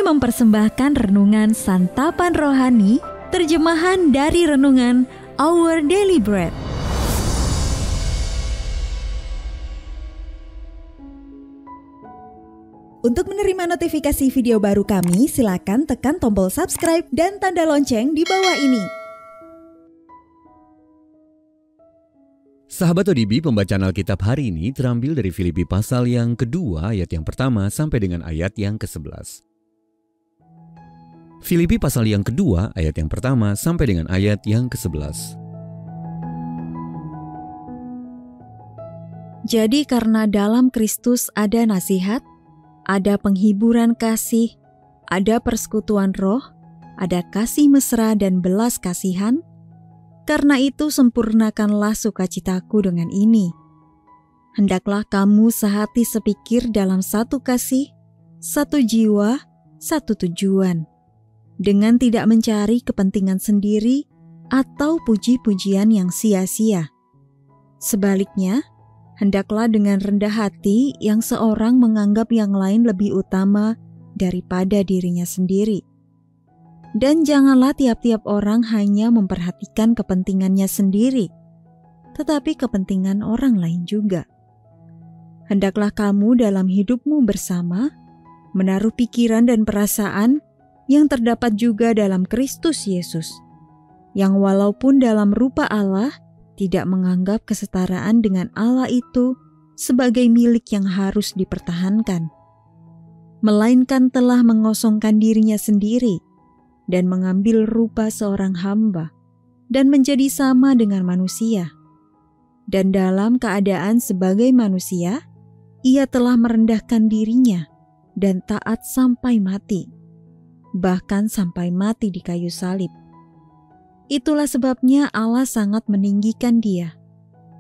mempersembahkan renungan Santapan Rohani, terjemahan dari renungan Our Daily Bread. Untuk menerima notifikasi video baru kami, silakan tekan tombol subscribe dan tanda lonceng di bawah ini. Sahabat ODB, pembacaan Alkitab hari ini terambil dari Filipi pasal yang kedua ayat yang pertama sampai dengan ayat yang ke-11. Filipi pasal yang kedua ayat yang pertama sampai dengan ayat yang ke-11. Jadi karena dalam Kristus ada nasihat, ada penghiburan kasih, ada persekutuan roh, ada kasih mesra dan belas kasihan. Karena itu sempurnakanlah sukacitaku dengan ini. Hendaklah kamu sehati sepikir dalam satu kasih, satu jiwa, satu tujuan, dengan tidak mencari kepentingan sendiri atau puji-pujian yang sia-sia. Sebaliknya, hendaklah dengan rendah hati yang seorang menganggap yang lain lebih utama daripada dirinya sendiri. Dan janganlah tiap-tiap orang hanya memperhatikan kepentingannya sendiri, tetapi kepentingan orang lain juga. Hendaklah kamu dalam hidupmu bersama menaruh pikiran dan perasaan yang terdapat juga dalam Kristus Yesus, yang walaupun dalam rupa Allah tidak menganggap kesetaraan dengan Allah itu sebagai milik yang harus dipertahankan, melainkan telah mengosongkan dirinya sendiri dan mengambil rupa seorang hamba dan menjadi sama dengan manusia. Dan dalam keadaan sebagai manusia, ia telah merendahkan dirinya dan taat sampai mati, bahkan sampai mati di kayu salib. Itulah sebabnya Allah sangat meninggikan dia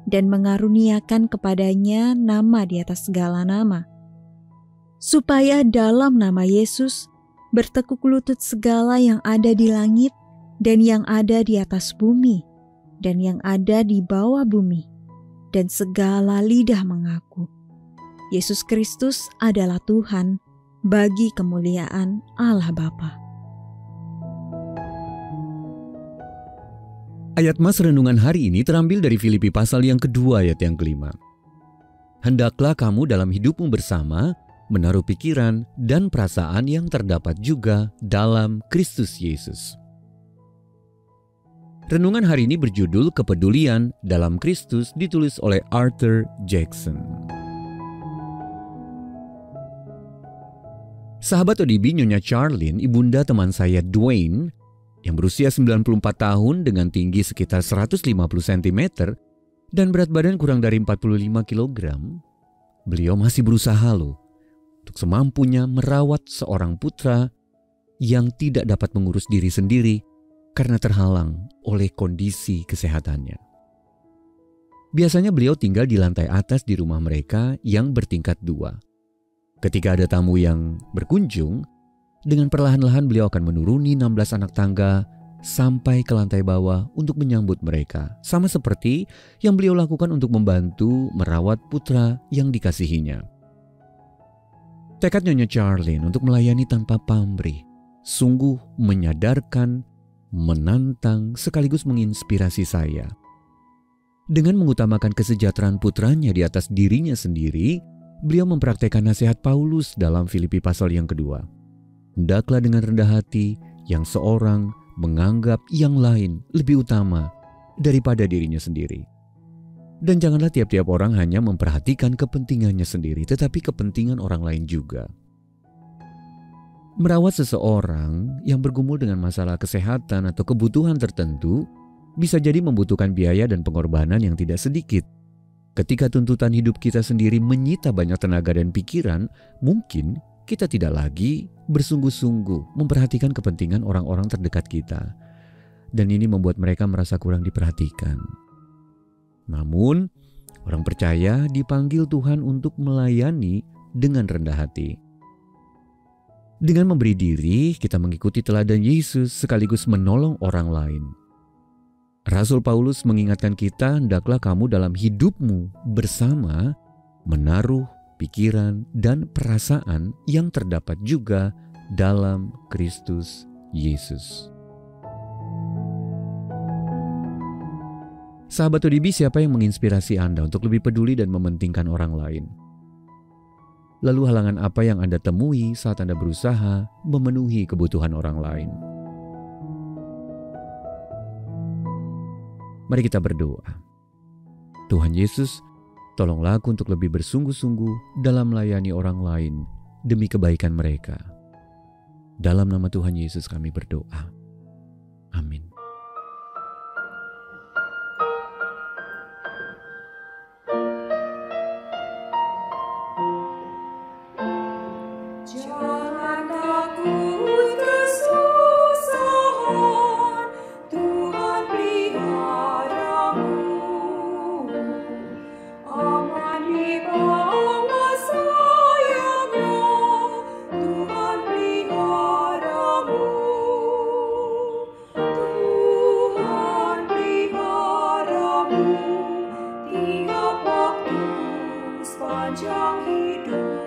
dan mengaruniakan kepadanya nama di atas segala nama, supaya dalam nama Yesus bertekuk lutut segala yang ada di langit dan yang ada di atas bumi dan yang ada di bawah bumi, dan segala lidah mengaku Yesus Kristus adalah Tuhan, bagi kemuliaan Allah Bapa. Ayat mas renungan hari ini terambil dari Filipi pasal yang kedua ayat yang kelima. Hendaklah kamu dalam hidupmu bersama menaruh pikiran dan perasaan yang terdapat juga dalam Kristus Yesus. Renungan hari ini berjudul Kepedulian dalam Kristus, ditulis oleh Arthur Jackson. Sahabat ODB, Nyonya Charlene, ibunda teman saya Dwayne, yang berusia 94 tahun dengan tinggi sekitar 150 cm dan berat badan kurang dari 45 kg, beliau masih berusaha untuk semampunya merawat seorang putra yang tidak dapat mengurus diri sendiri karena terhalang oleh kondisi kesehatannya. Biasanya beliau tinggal di lantai atas di rumah mereka yang bertingkat 2. Ketika ada tamu yang berkunjung, dengan perlahan-lahan beliau akan menuruni 16 anak tangga sampai ke lantai bawah untuk menyambut mereka, sama seperti yang beliau lakukan untuk membantu merawat putra yang dikasihinya. Tekad Nyonya Charlene untuk melayani tanpa pamrih sungguh menyadarkan, menantang, sekaligus menginspirasi saya. Dengan mengutamakan kesejahteraan putranya di atas dirinya sendiri, beliau mempraktekkan nasihat Paulus dalam Filipi pasal yang kedua. Hendaklah dengan rendah hati yang seorang menganggap yang lain lebih utama daripada dirinya sendiri. Dan janganlah tiap-tiap orang hanya memperhatikan kepentingannya sendiri, tetapi kepentingan orang lain juga. Merawat seseorang yang bergumul dengan masalah kesehatan atau kebutuhan tertentu bisa jadi membutuhkan biaya dan pengorbanan yang tidak sedikit. Ketika tuntutan hidup kita sendiri menyita banyak tenaga dan pikiran, mungkin kita tidak lagi bersungguh-sungguh memperhatikan kepentingan orang-orang terdekat kita. Dan ini membuat mereka merasa kurang diperhatikan. Namun, orang percaya dipanggil Tuhan untuk melayani dengan rendah hati. Dengan memberi diri, kita mengikuti teladan Yesus sekaligus menolong orang lain. Rasul Paulus mengingatkan kita, hendaklah kamu dalam hidupmu bersama menaruh pikiran dan perasaan yang terdapat juga dalam Kristus Yesus. Sahabat ODB, siapa yang menginspirasi Anda untuk lebih peduli dan mementingkan orang lain? Lalu halangan apa yang Anda temui saat Anda berusaha memenuhi kebutuhan orang lain? Mari kita berdoa. Tuhan Yesus, tolonglah aku untuk lebih bersungguh-sungguh dalam melayani orang lain demi kebaikan mereka. Dalam nama Tuhan Yesus kami berdoa. Amin. Jangan takut kesusahan, Tuhan peliharamu. Aman di bawah sayapnya, Tuhan peliharamu. Tuhan peliharamu tiap waktu sepanjang hidup.